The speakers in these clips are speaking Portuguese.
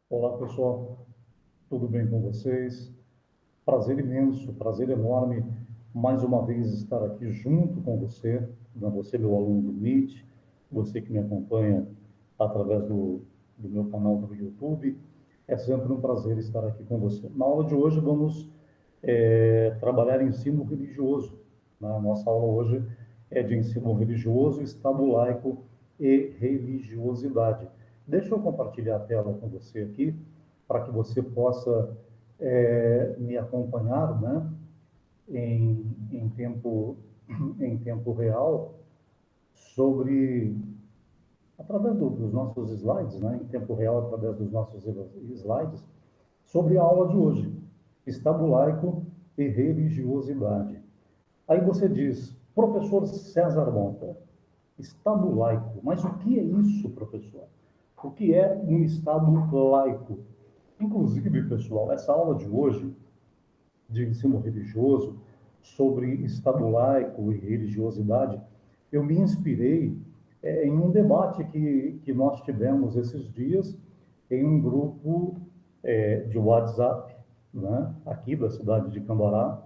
Olá, pessoal. Tudo bem com vocês? Prazer imenso, prazer enorme, mais uma vez estar aqui junto com você, você meu aluno do Meet, você que me acompanha através do meu canal do YouTube. É sempre um prazer estar aqui com você. Na aula de hoje vamos trabalhar ensino religioso. Né? A nossa aula hoje é de ensino religioso, Estado laico e religiosidade. Deixa eu compartilhar a tela com você aqui, para que você possa me acompanhar, né, em tempo, em tempo real, sobre, através dos nossos slides, né, em tempo real, através dos nossos slides, sobre a aula de hoje, Estado laico e religiosidade. Aí você diz, professor César Monta, Estado laico, mas o que é isso, professor? O que é um Estado laico? Inclusive, pessoal, essa aula de hoje, de ensino religioso, sobre Estado laico e religiosidade, eu me inspirei em um debate que nós tivemos esses dias em um grupo de WhatsApp, né, aqui da cidade de Cambará,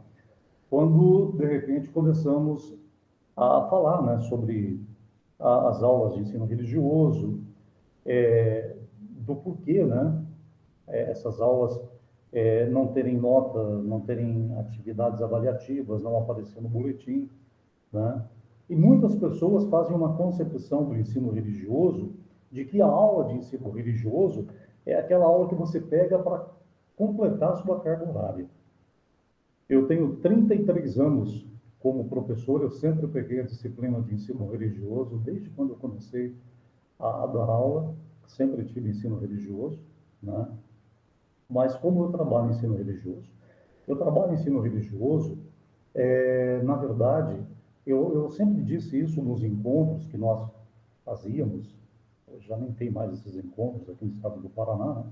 quando, de repente, começamos a falar, né, sobre as aulas de ensino religioso, do porquê, né, essas aulas não terem nota, não terem atividades avaliativas, não aparecer no boletim, né? E muitas pessoas fazem uma concepção do ensino religioso de que a aula de ensino religioso é aquela aula que você pega para completar a sua carga horária. Eu tenho 33 anos como professor, eu sempre peguei a disciplina de ensino religioso, desde quando eu comecei a dar aula, sempre tive ensino religioso, né? Mas como eu trabalho em ensino religioso? Eu trabalho em ensino religioso, na verdade, eu sempre disse isso nos encontros que nós fazíamos, já nem tem mais esses encontros aqui no estado do Paraná, né?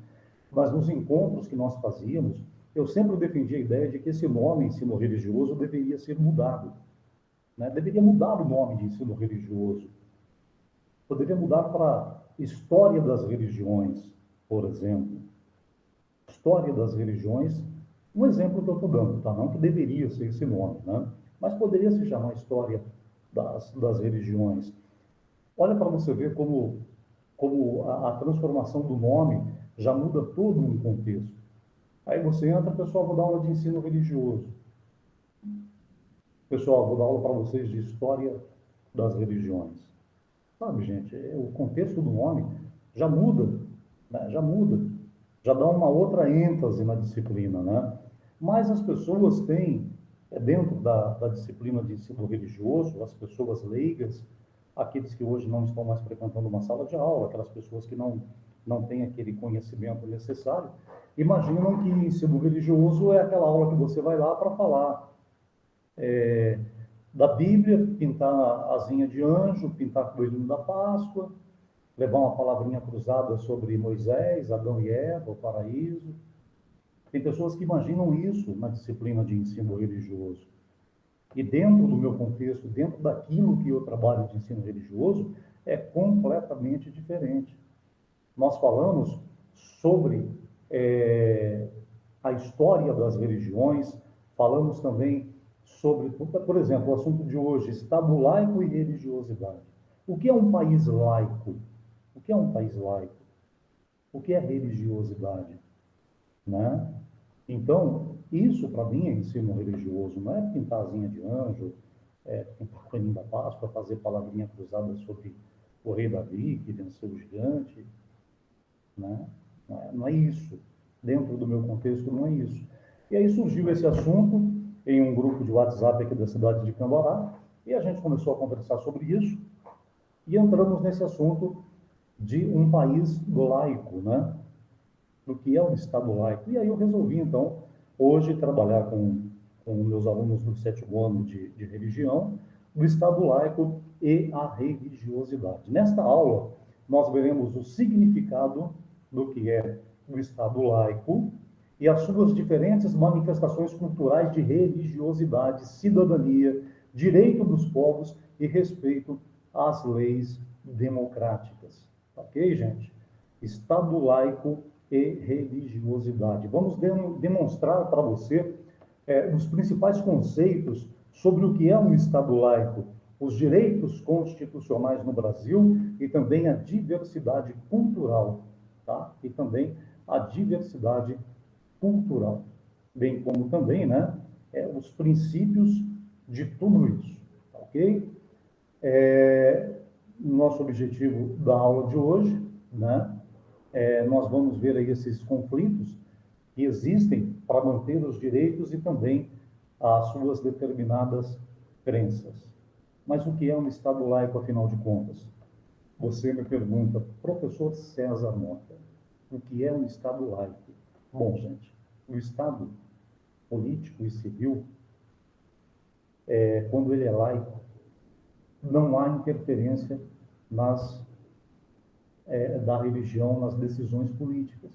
Mas nos encontros que nós fazíamos, eu sempre defendi a ideia de que esse nome ensino religioso deveria ser mudado, né? Deveria mudar o nome de ensino religioso, poderia mudar para História das Religiões, por exemplo. História das Religiões, um exemplo que eu estou dando, tá? Não que deveria ser esse nome, né? Mas poderia se chamar História das Religiões. Olha para você ver como a transformação do nome já muda todo um contexto. Aí você entra, pessoal, vou dar aula de ensino religioso. Pessoal, vou dar aula para vocês de História das Religiões. Sabe, gente, o contexto do nome já muda, né? Já muda, já dá uma outra ênfase na disciplina, né? Mas as pessoas têm, dentro da disciplina de ensino religioso, as pessoas leigas, aqueles que hoje não estão mais frequentando uma sala de aula, aquelas pessoas que não têm aquele conhecimento necessário, imaginam que ensino religioso é aquela aula que você vai lá para falar da Bíblia, pintar a asinha de anjo, pintar coelhinho da Páscoa, levar uma palavrinha cruzada sobre Moisés, Adão e Eva, o paraíso. Tem pessoas que imaginam isso na disciplina de ensino religioso. E dentro do meu contexto, dentro daquilo que eu trabalho de ensino religioso, é completamente diferente. Nós falamos sobre a história das religiões, falamos também sobre, por exemplo, o assunto de hoje, Estado laico e religiosidade. O que é um país laico? O que é um país laico? O que é religiosidade? Né? Então, isso para mim é ensino religioso, não é pintar asinha de anjo, pintar coelhinho da Páscoa, fazer palavrinha cruzada sobre o rei Davi, que venceu o gigante, né? Não é isso. Dentro do meu contexto, não é isso. E aí surgiu esse assunto em um grupo de WhatsApp aqui da cidade de Cambará, e a gente começou a conversar sobre isso, e entramos nesse assunto de um país laico, né? Do que é um Estado laico. E aí eu resolvi, então, hoje trabalhar com meus alunos do sétimo ano de religião, o Estado laico e a religiosidade. Nesta aula, nós veremos o significado do que é o Estado laico e as suas diferentes manifestações culturais de religiosidade, cidadania, direito dos povos e respeito às leis democráticas. Ok, gente? Estado laico e religiosidade. Vamos demonstrar para você os principais conceitos sobre o que é um Estado laico, os direitos constitucionais no Brasil e também a diversidade cultural, tá? E também a diversidade cultural, bem como também, né, os princípios de tudo isso, ok? Nosso objetivo da aula de hoje, né, nós vamos ver aí esses conflitos que existem para manter os direitos e também as suas determinadas crenças. Mas o que é um Estado laico, afinal de contas? Você me pergunta, professor César Mota, o que é um Estado laico? Bom, gente, o Estado político e civil, quando ele é laico, não há interferência nas, da religião nas decisões políticas.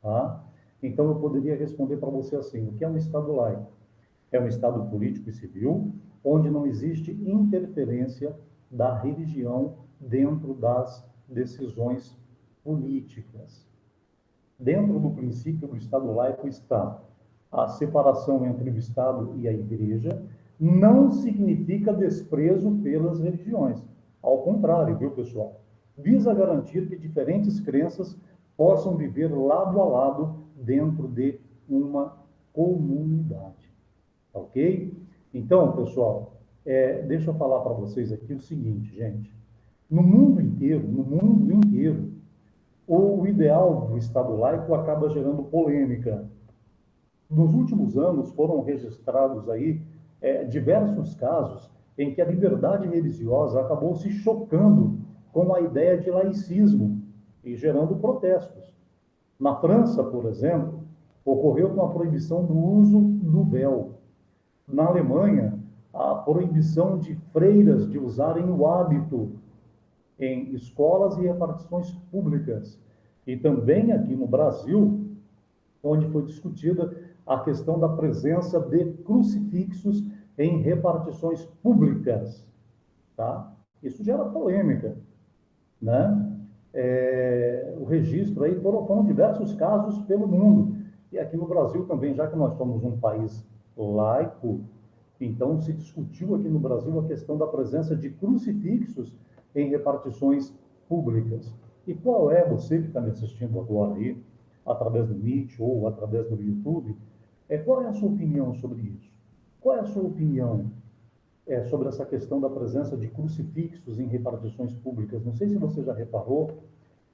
Tá? Então, eu poderia responder para você assim: o que é um Estado laico? É um Estado político e civil, onde não existe interferência da religião dentro das decisões políticas. Dentro do princípio do Estado laico está a separação entre o Estado e a Igreja, não significa desprezo pelas religiões. Ao contrário, viu, pessoal? Visa garantir que diferentes crenças possam viver lado a lado dentro de uma comunidade. Ok? Então, pessoal, deixa eu falar para vocês aqui o seguinte, gente. No mundo inteiro, o ideal do Estado laico acaba gerando polêmica. Nos últimos anos foram registrados aí diversos casos em que a liberdade religiosa acabou se chocando com a ideia de laicismo e gerando protestos. Na França, por exemplo, ocorreu com a proibição do uso do véu. Na Alemanha, a proibição de freiras de usarem o hábito em escolas e repartições públicas. E também aqui no Brasil, onde foi discutida a questão da presença de crucifixos em repartições públicas, tá? Isso gera polêmica, né? O registro aí foram diversos casos pelo mundo e aqui no Brasil também, já que nós somos um país laico, então se discutiu aqui no Brasil a questão da presença de crucifixos em repartições públicas. E qual é, você que está me assistindo agora aí, através do Meet ou através do YouTube, qual é a sua opinião sobre isso? Qual é a sua opinião sobre essa questão da presença de crucifixos em repartições públicas? Não sei se você já reparou,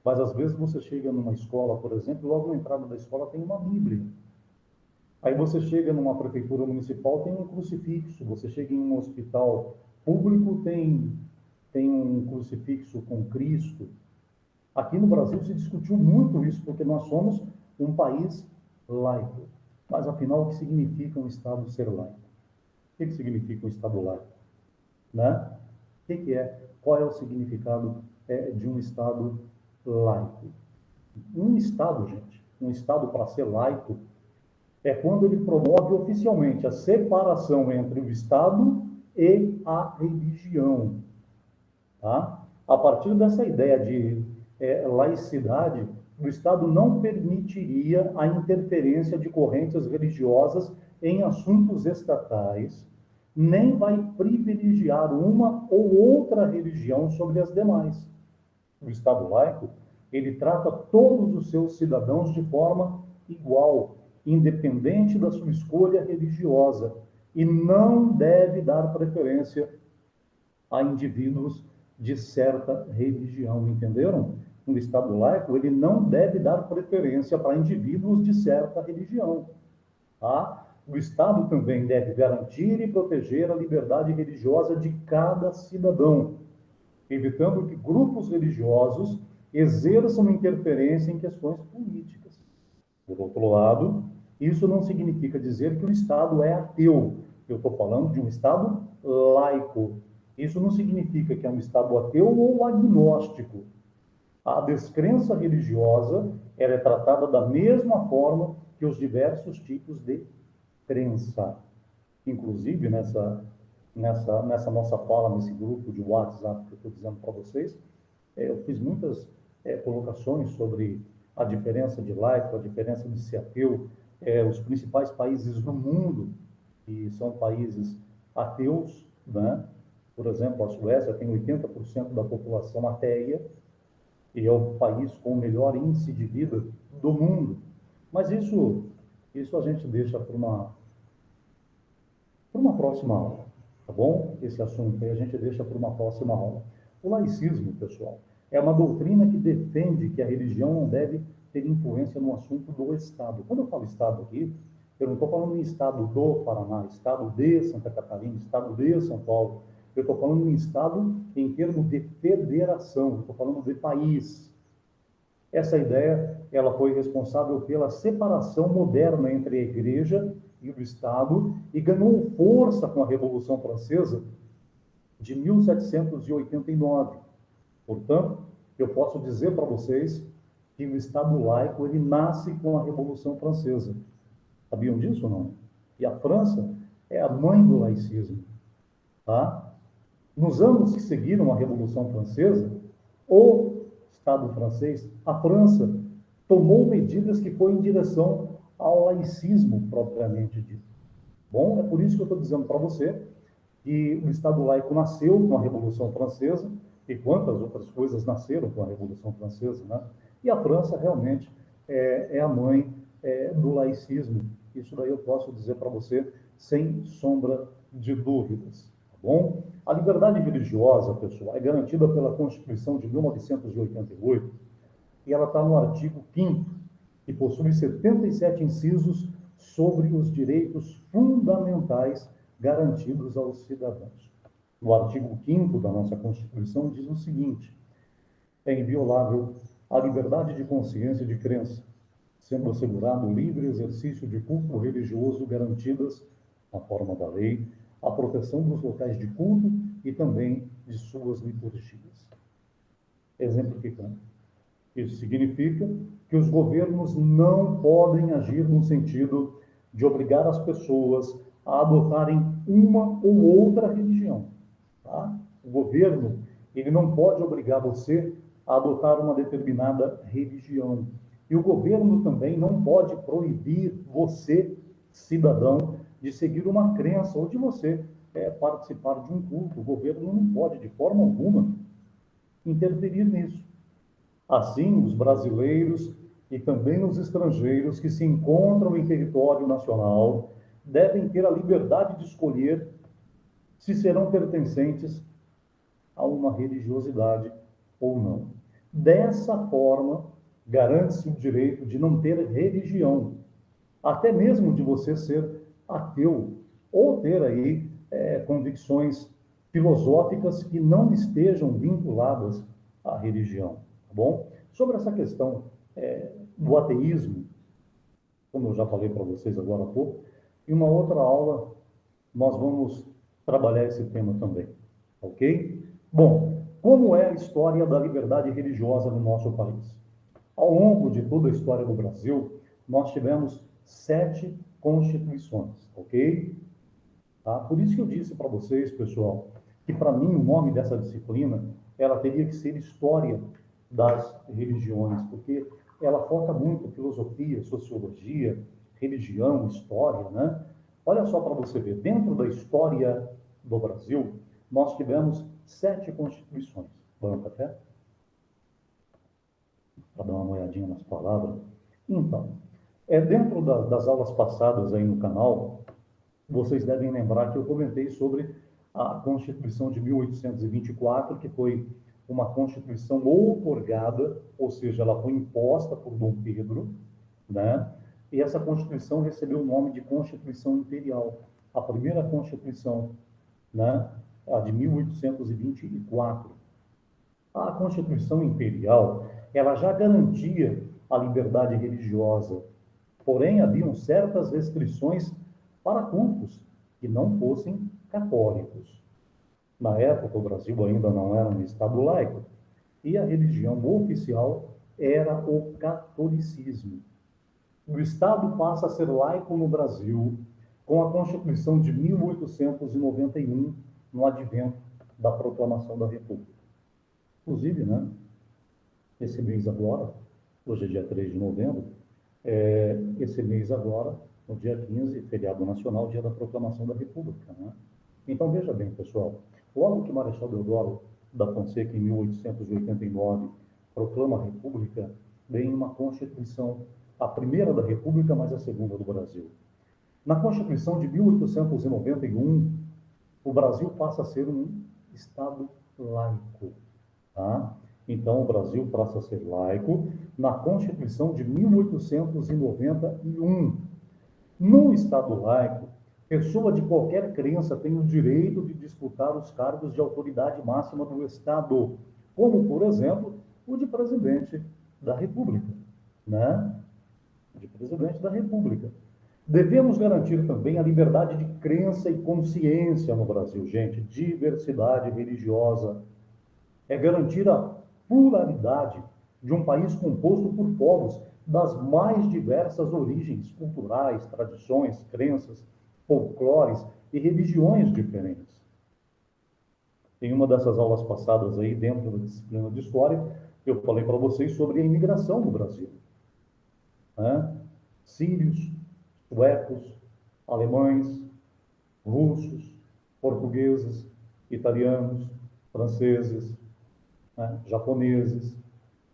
mas às vezes você chega numa escola, por exemplo, e logo na entrada da escola tem uma Bíblia. Aí você chega numa prefeitura municipal, tem um crucifixo. Você chega em um hospital público, tem um crucifixo com Cristo. Aqui no Brasil se discutiu muito isso, porque nós somos um país laico. Mas, afinal, o que significa um Estado ser laico? O que significa um Estado laico? Né? O que é? Qual é o significado de um Estado laico? Um Estado, gente, um Estado para ser laico, é quando ele promove oficialmente a separação entre o Estado e a religião. Tá? A partir dessa ideia de laicidade, o Estado não permitiria a interferência de correntes religiosas em assuntos estatais, nem vai privilegiar uma ou outra religião sobre as demais. O Estado laico, ele trata todos os seus cidadãos de forma igual, independente da sua escolha religiosa, e não deve dar preferência a indivíduos de certa religião, entenderam? Um Estado laico, ele não deve dar preferência para indivíduos de certa religião, tá? O Estado também deve garantir e proteger a liberdade religiosa de cada cidadão, evitando que grupos religiosos exerçam interferência em questões políticas. Por outro lado, isso não significa dizer que o Estado é ateu. Eu estou falando de um Estado laico. Isso não significa que é um Estado ateu ou agnóstico. A descrença religiosa ela é tratada da mesma forma que os diversos tipos de crença. Inclusive, nessa nossa fala, nesse grupo de WhatsApp que eu estou dizendo para vocês, eu fiz muitas colocações sobre a diferença de laico, a diferença de ser ateu. Os principais países do mundo, que são países ateus, né? Por exemplo, a Suécia tem 80% da população ateia, e é o país com o melhor índice de vida do mundo. Mas isso a gente deixa para uma próxima aula, tá bom? Esse assunto aí a gente deixa para uma próxima aula. O laicismo, pessoal, é uma doutrina que defende que a religião não deve ter influência no assunto do Estado. Quando eu falo Estado aqui, eu não estou falando em Estado do Paraná, Estado de Santa Catarina, Estado de São Paulo. Eu estou falando em Estado em termos de federação, eu estou falando de país. Essa ideia, ela foi responsável pela separação moderna entre a Igreja e o Estado e ganhou força com a Revolução Francesa de 1789. Portanto, eu posso dizer para vocês que o Estado laico ele nasce com a Revolução Francesa. Sabiam disso ou não? E a França é a mãe do laicismo, tá? Nos anos que seguiram a Revolução Francesa, o Estado francês, a França, tomou medidas que foram em direção ao laicismo propriamente dito. Bom, é por isso que eu estou dizendo para você que o Estado laico nasceu com a Revolução Francesa e quantas outras coisas nasceram com a Revolução Francesa, né? E a França realmente é a mãe do laicismo. Isso daí eu posso dizer para você sem sombra de dúvidas, tá bom? A liberdade religiosa, pessoal, é garantida pela Constituição de 1988 e ela está no artigo 5º, que possui 77 incisos sobre os direitos fundamentais garantidos aos cidadãos. No artigo 5º da nossa Constituição diz o seguinte: é inviolável a liberdade de consciência e de crença, sendo assegurado o livre exercício de culto religioso garantidas, na forma da lei, a proteção dos locais de culto e também de suas liturgias. Exemplificando. Isso significa que os governos não podem agir no sentido de obrigar as pessoas a adotarem uma ou outra religião. Tá? O governo ele não pode obrigar você a adotar uma determinada religião. E o governo também não pode proibir você, cidadão, de seguir uma crença ou de você participar de um culto. O governo não pode, de forma alguma, interferir nisso. Assim, os brasileiros e também os estrangeiros que se encontram em território nacional devem ter a liberdade de escolher se serão pertencentes a uma religiosidade ou não. Dessa forma, garante-se o direito de não ter religião, até mesmo de você ser ateu ou ter aí convicções filosóficas que não estejam vinculadas à religião, tá bom? Sobre essa questão do ateísmo, como eu já falei para vocês agora há pouco, em uma outra aula nós vamos trabalhar esse tema também, ok? Bom, como é a história da liberdade religiosa no nosso país? Ao longo de toda a história do Brasil, nós tivemos 7 constituições, ok? Tá? Por isso que eu disse para vocês, pessoal, que para mim o nome dessa disciplina, ela teria que ser História das Religiões, porque ela foca muito em filosofia, sociologia, religião, história, né? Olha só para você ver, dentro da história do Brasil, nós tivemos 7 constituições. Vamos café? Para dar uma olhadinha nas palavras. Então, dentro das aulas passadas aí no canal, vocês devem lembrar que eu comentei sobre a Constituição de 1824, que foi uma Constituição outorgada, ou seja, ela foi imposta por Dom Pedro, né? E essa Constituição recebeu o nome de Constituição Imperial. A primeira Constituição, né? A de 1824. A Constituição Imperial, ela já garantia a liberdade religiosa, porém haviam certas restrições para cultos que não fossem católicos. Na época, o Brasil ainda não era um Estado laico, e a religião oficial era o catolicismo. O Estado passa a ser laico no Brasil com a Constituição de 1891, no advento da proclamação da República. Inclusive, né, esse mês agora, hoje é dia 3 de novembro, esse mês agora, no dia 15, feriado nacional, dia da proclamação da República, né? Então, veja bem, pessoal, logo que Marechal Deodoro da Fonseca, em 1889, proclama a República, vem uma Constituição, a primeira da República, mas a segunda do Brasil. Na Constituição de 1891, o Brasil passa a ser um Estado laico, tá? Então, o Brasil passa a ser laico na Constituição de 1891. No Estado laico, pessoa de qualquer crença tem o direito de disputar os cargos de autoridade máxima do Estado, como, por exemplo, o de presidente da República, né? De presidente da República. Devemos garantir também a liberdade de crença e consciência no Brasil, gente. Diversidade religiosa é garantir a pluralidade de um país composto por povos das mais diversas origens culturais, tradições, crenças, folclores e religiões diferentes. Em uma dessas aulas passadas aí, dentro da disciplina de História, eu falei para vocês sobre a imigração no Brasil, né? Sírios, suecos, alemães, russos, portugueses, italianos, franceses, né? Japoneses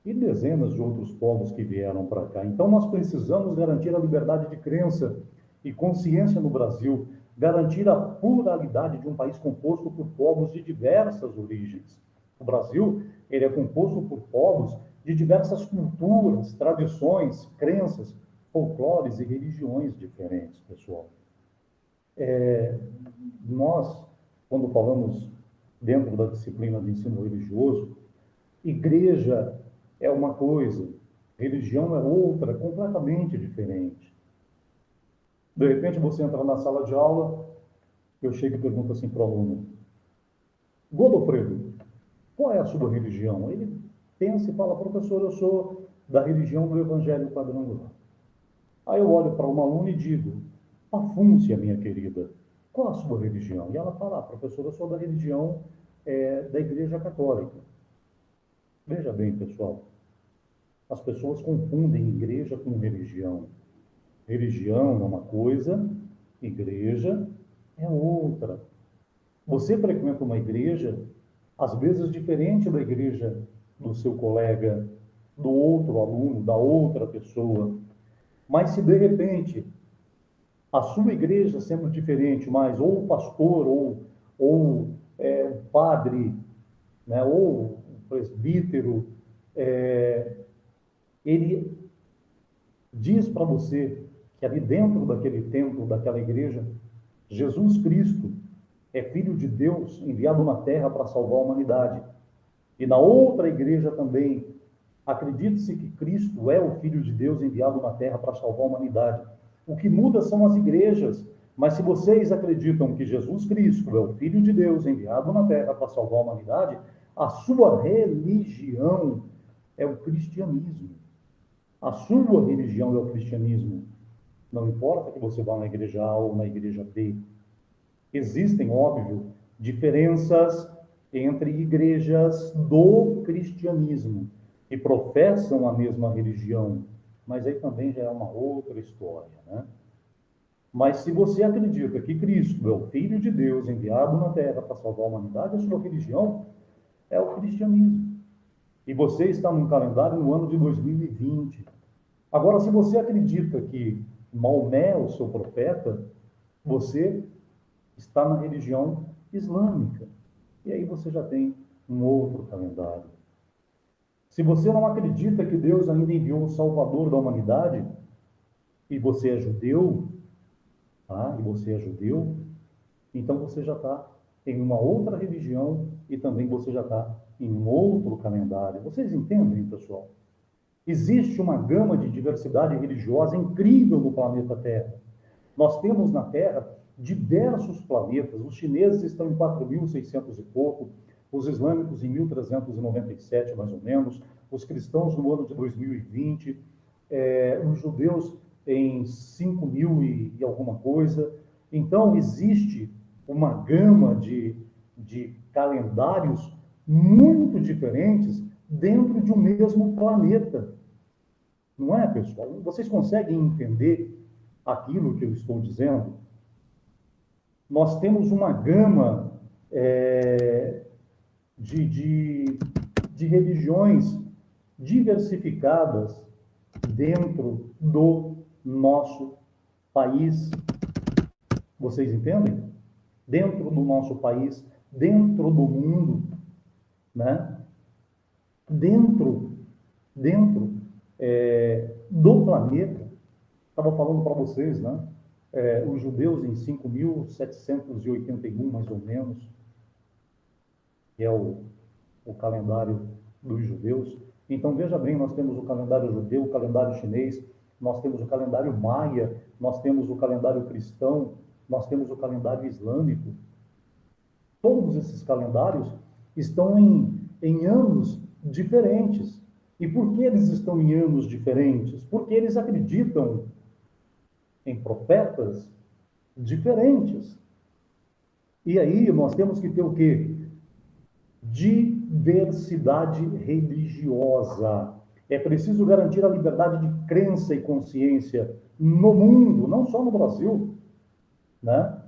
e dezenas de outros povos que vieram para cá. Então, nós precisamos garantir a liberdade de crença e consciência no Brasil, garantir a pluralidade de um país composto por povos de diversas origens. O Brasil, ele é composto por povos de diversas culturas, tradições, crenças, folclores e religiões diferentes, pessoal. Nós, quando falamos dentro da disciplina de ensino religioso, igreja é uma coisa, religião é outra, completamente diferente. De repente, você entra na sala de aula, eu chego e pergunto assim para o aluno: Godofredo, qual é a sua religião? Ele pensa e fala: professor, eu sou da religião do Evangelho Quadrangular. Aí eu olho para uma aluna e digo: Afúncia, minha querida, qual a sua religião? E ela fala: professor, eu sou da religião da Igreja Católica. Veja bem, pessoal, as pessoas confundem igreja com religião. Religião é uma coisa, igreja é outra. Você frequenta uma igreja, às vezes diferente da igreja do seu colega, do outro aluno, da outra pessoa. Mas se de repente a sua igreja sendo diferente, mas ou o pastor, ou o padre, né, ou o presbítero, ele diz para você que ali dentro daquele templo, daquela igreja, Jesus Cristo é Filho de Deus enviado na terra para salvar a humanidade. E na outra igreja também, acredite-se que Cristo é o Filho de Deus enviado na terra para salvar a humanidade. O que muda são as igrejas. Mas se vocês acreditam que Jesus Cristo é o Filho de Deus enviado na terra para salvar a humanidade, a sua religião é o cristianismo. A sua religião é o cristianismo. Não importa que você vá na igreja A ou na igreja B. Existem, óbvio, diferenças entre igrejas do cristianismo, que professam a mesma religião, mas aí também já é uma outra história, né? Mas se você acredita que Cristo é o Filho de Deus enviado na Terra para salvar a humanidade, a sua religião é o cristianismo. E você está num calendário no ano de 2020. Agora, se você acredita que Maomé é o seu profeta, você está na religião islâmica. E aí você já tem um outro calendário. Se você não acredita que Deus ainda enviou o Salvador da humanidade, e você é judeu, tá? E você é judeu, então você já está em uma outra religião e também você já está em um outro calendário. Vocês entendem, pessoal? Existe uma gama de diversidade religiosa incrível no planeta Terra. Nós temos na Terra diversos planetas. Os chineses estão em 4.600 e pouco, os islâmicos em 1.397, mais ou menos, os cristãos no ano de 2020, os judeus em 5.000 e alguma coisa. Então, existe uma gama de calendários muito diferentes dentro de um mesmo planeta. Não é, pessoal? Vocês conseguem entender aquilo que eu estou dizendo? Nós temos uma gama de, de, de religiões diversificadas dentro do nosso país. Vocês entendem? Dentro do nosso país, dentro do mundo, né? Dentro do planeta. Estava falando para vocês, né? Os judeus em 5.781, mais ou menos, que é o calendário dos judeus. Então, veja bem, nós temos o calendário judeu, o calendário chinês, nós temos o calendário maia, nós temos o calendário cristão, nós temos o calendário islâmico. Todos esses calendários estão em anos diferentes. E por que eles estão em anos diferentes? Porque eles acreditam em profetas diferentes. E aí nós temos que ter o quê? Diversidade religiosa. É preciso garantir a liberdade de crença e consciência no mundo, não só no Brasil, né?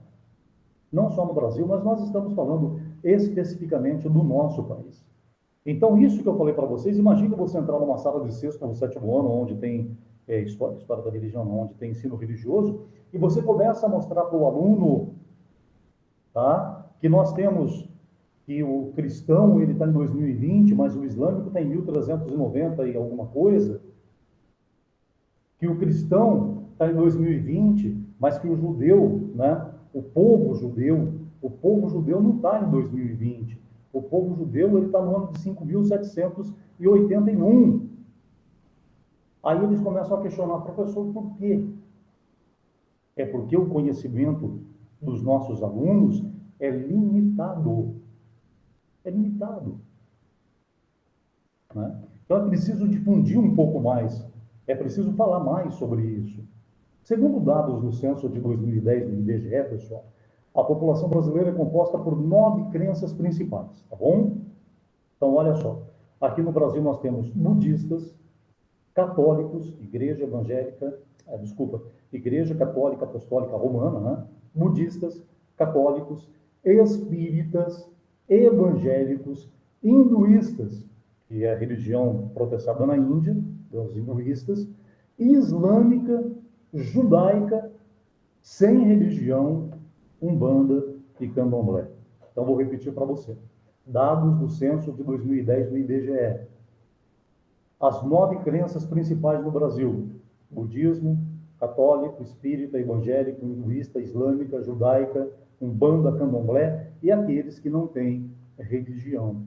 Não só no Brasil, mas nós estamos falando especificamente do nosso país. Então, isso que eu falei para vocês, imagine você entrar numa sala de sexto ou sétimo ano, onde tem história da religião, onde tem ensino religioso, e você começa a mostrar para o aluno, tá, que nós temos que o cristão ele está em 2020, mas o islâmico está em 1390 e alguma coisa, que o cristão está em 2020, mas que o judeu, né, o povo judeu não está em 2020. O povo judeu está no ano de 5.781. Aí eles começam a questionar, professor, por quê? É porque o conhecimento dos nossos alunos é limitado. É limitado. Né? Então é preciso difundir um pouco mais. É preciso falar mais sobre isso. Segundo dados do censo de 2010 do IBGE, pessoal, a população brasileira é composta por 9 crenças principais, tá bom? Então, olha só. Aqui no Brasil nós temos budistas, católicos, Igreja Católica Apostólica Romana, né? Budistas, católicos, espíritas, evangélicos, hinduístas, que é a religião protestada na Índia, dos hinduístas, islâmica, judaica, sem religião, umbanda e candomblé. Então, vou repetir para você. Dados do censo de 2010 do IBGE. As 9 crenças principais no Brasil: budismo, católico, espírita, evangélico, hinduísta, islâmica, judaica, umbanda, candomblé e aqueles que não têm religião.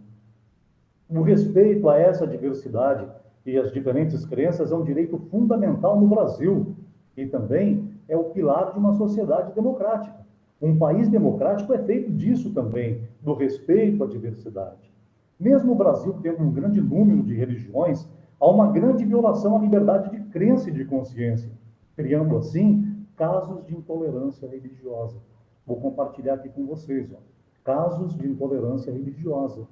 O respeito a essa diversidade e as diferentes crenças é um direito fundamental no Brasil e também é o pilar de uma sociedade democrática. Um país democrático é feito disso também, do respeito à diversidade. Mesmo o Brasil tendo um grande número de religiões, há uma grande violação à liberdade de crença e de consciência, criando assim casos de intolerância religiosa. Vou compartilhar aqui com vocês, ó. Casos de intolerância religiosa.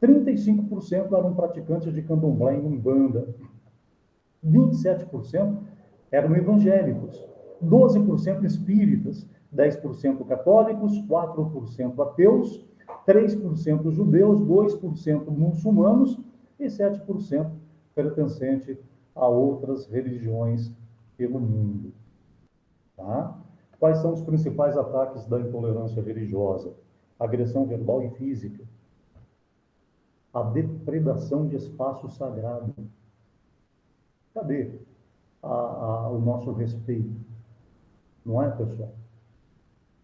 35% eram praticantes de candomblé em Umbanda, 27% eram evangélicos, 12% espíritas, 10% católicos, 4% ateus, 3% judeus, 2% muçulmanos e 7% pertencente a outras religiões pelo mundo. Tá? Quais são os principais ataques da intolerância religiosa? Agressão verbal e física. A depredação de espaço sagrado. Cadê o nosso respeito? Não é, pessoal?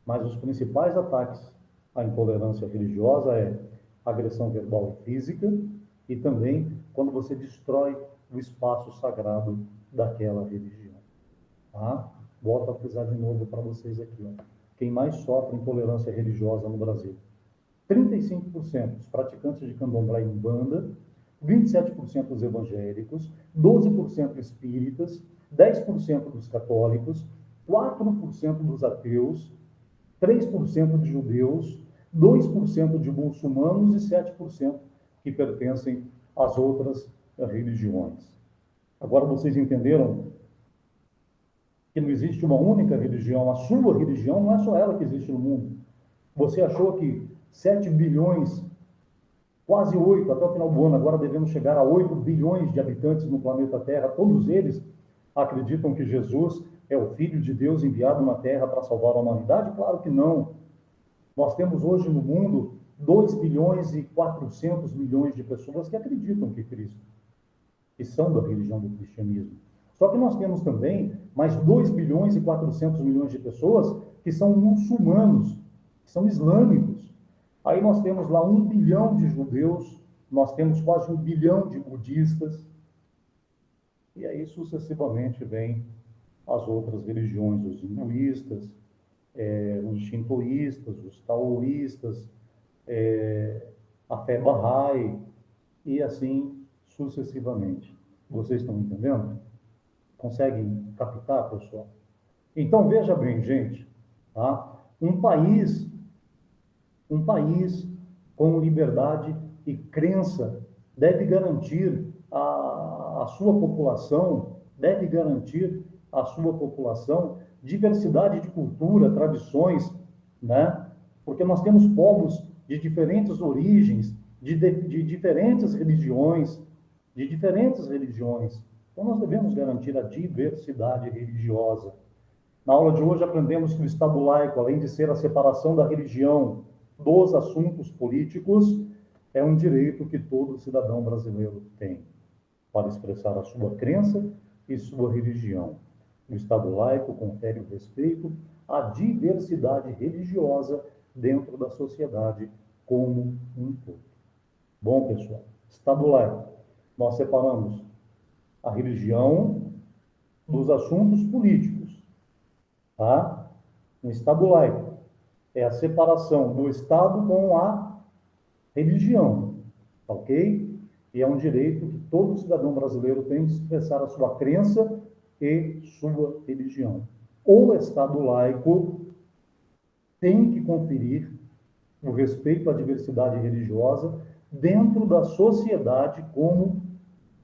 Mas os principais ataques à intolerância religiosa é agressão verbal e física e também quando você destrói o espaço sagrado daquela religião. Tá? Volto a frisar de novo para vocês aqui. Ó. Quem mais sofre intolerância religiosa no Brasil? 35% os praticantes de candomblé em Umbanda, 27% os evangélicos, 12% espíritas, 10% dos católicos, 4% dos ateus, 3% de judeus, 2% de muçulmanos e 7% que pertencem as outras religiões. Agora vocês entenderam que não existe uma única religião, a sua religião não é só ela que existe no mundo. Você achou que 7 bilhões, quase 8, até o final do ano, agora devemos chegar a 8 bilhões de habitantes no planeta Terra, todos eles acreditam que Jesus é o Filho de Deus enviado na Terra para salvar a humanidade? Claro que não. Nós temos hoje no mundo 2 bilhões e 400 milhões de pessoas que acreditam que Cristo, que são da religião do cristianismo. Só que nós temos também mais 2 bilhões e 400 milhões de pessoas que são muçulmanos, que são islâmicos. Aí nós temos lá 1 bilhão de judeus, nós temos quase 1 bilhão de budistas, e aí sucessivamente vem as outras religiões, os hinduístas, os shintoístas, os taoístas, a fé Bahá'í, e assim sucessivamente. Vocês estão entendendo? Conseguem captar, pessoal? Então, veja bem, gente, tá? Um país com liberdade e crença deve garantir a sua população, deve garantir à sua população diversidade de cultura, tradições, né? Porque nós temos povos de diferentes origens, de diferentes religiões, de diferentes religiões. Então, nós devemos garantir a diversidade religiosa. Na aula de hoje, aprendemos que o Estado laico, além de ser a separação da religião dos assuntos políticos, é um direito que todo cidadão brasileiro tem para expressar a sua crença e sua religião. O Estado laico confere o respeito à diversidade religiosa dentro da sociedade como um todo. Bom, pessoal, Estado laico. Nós separamos a religião dos assuntos políticos, tá? No Estado laico é a separação do Estado com a religião, tá ok? E é um direito que todo cidadão brasileiro tem de expressar a sua crença e sua religião. O Estado laico tem que conferir o respeito à diversidade religiosa dentro da sociedade como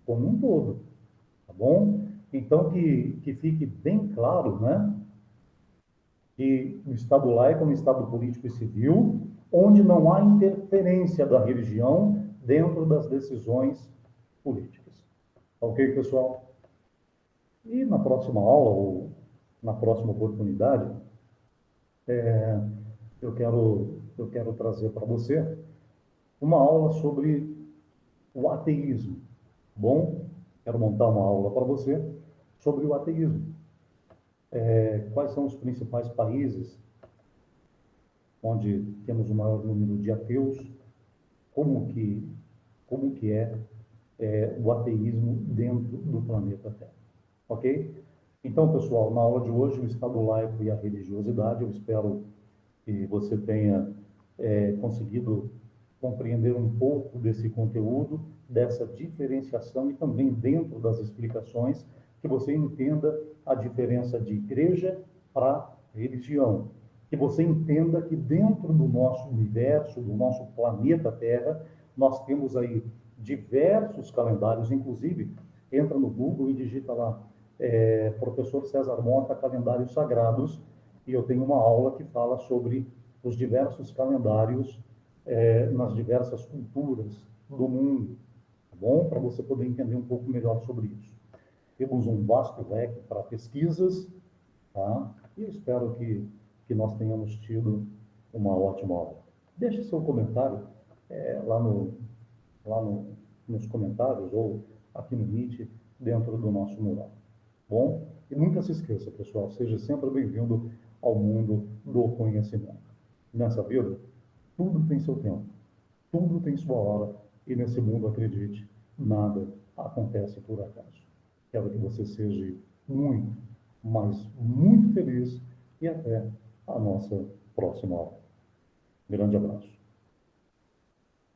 um todo, tá bom? Então, que fique bem claro, né? Que o Estado laico é um Estado político e civil, onde não há interferência da religião dentro das decisões políticas. Ok, pessoal? E na próxima aula, ou na próxima oportunidade, eu quero trazer para você uma aula sobre o ateísmo. Bom, quero montar uma aula para você sobre o ateísmo. Quais são os principais países onde temos o maior número de ateus? Como que é o ateísmo dentro do planeta Terra? Ok? Então, pessoal, na aula de hoje, o Estado laico e a religiosidade, eu espero que você tenha conseguido compreender um pouco desse conteúdo, dessa diferenciação e também dentro das explicações, que você entenda a diferença de igreja para religião, que você entenda que dentro do nosso universo, do nosso planeta Terra, nós temos aí diversos calendários, inclusive entra no Google e digita lá, professor César Mota, calendários sagrados, e eu tenho uma aula que fala sobre os diversos calendários nas diversas culturas do mundo, tá bom? Para você poder entender um pouco melhor sobre isso. Temos um vasto leque para pesquisas, tá? E eu espero que nós tenhamos tido uma ótima aula. Deixe seu comentário lá nos comentários ou aqui no Meet, dentro do nosso mural. Bom? E nunca se esqueça, pessoal, seja sempre bem-vindo ao mundo do conhecimento. Nessa vida, tudo tem seu tempo, tudo tem sua hora, e nesse mundo, acredite, nada acontece por acaso. Quero que você seja muito, mas muito feliz, e até a nossa próxima aula. Grande abraço.